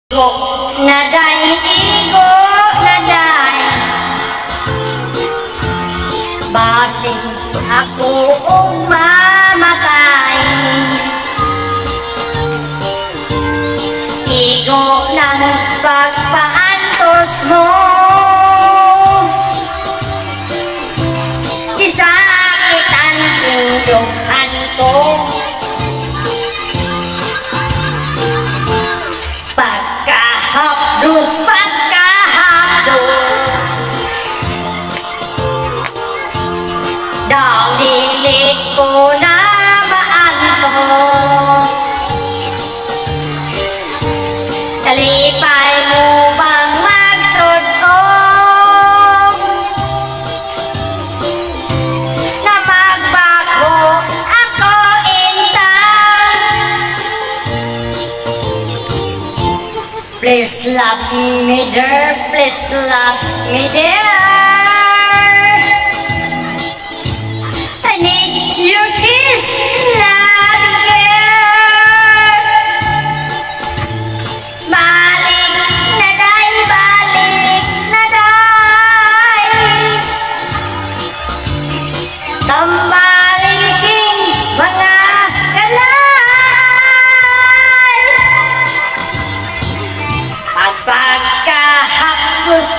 Naday, igo, naday. Basing ako mamatay. Igo ng pagpaantos mo. Isakitan tinduhan ko. Pagkahapdos daw dilit ko na maantos. Talipay mo bang magsudong na magbago ako intang? Please love me dear, please love me dear. I need your kiss, love girl. Balik na day, balik na day. Tambaliking mga kalay. Pagkahapdos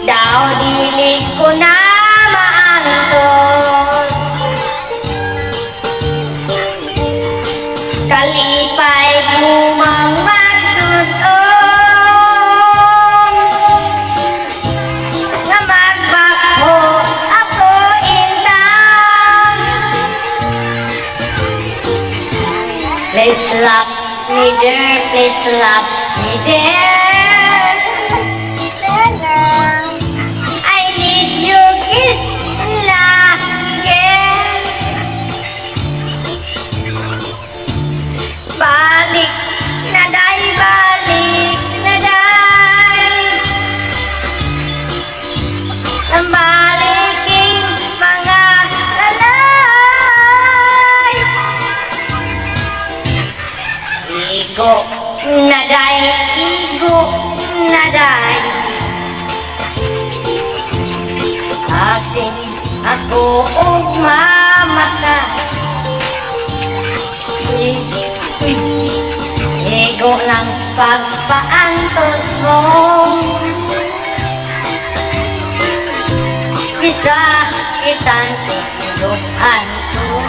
daw dilig ko na maantos. Kalipay bumang magsudong na magbako ako intang. Please love me dear, please love me dear. Balik na day, balik na day. Baliking mga lalay. Igo na day, igo na day. Asin ako mamatay. Igo ng pagpaantos mo. Bisa kitang tinduhan ko.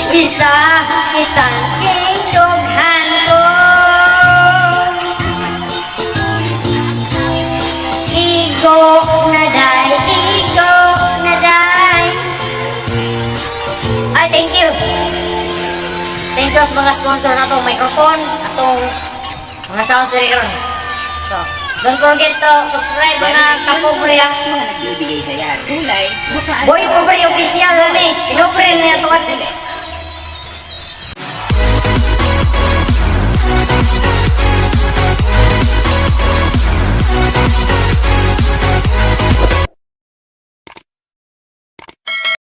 Bisa kitang tinduhan ko. Igo na day, igo na day. Ay, thank you. Thank you sa mga sponsor na itong microphone, itong mga sound speaker. So, don't forget to subscribe na kapobre ha. Mga nagbibigay sa yan. Kulay. Boy Pobre official kami. Pinobre na ito at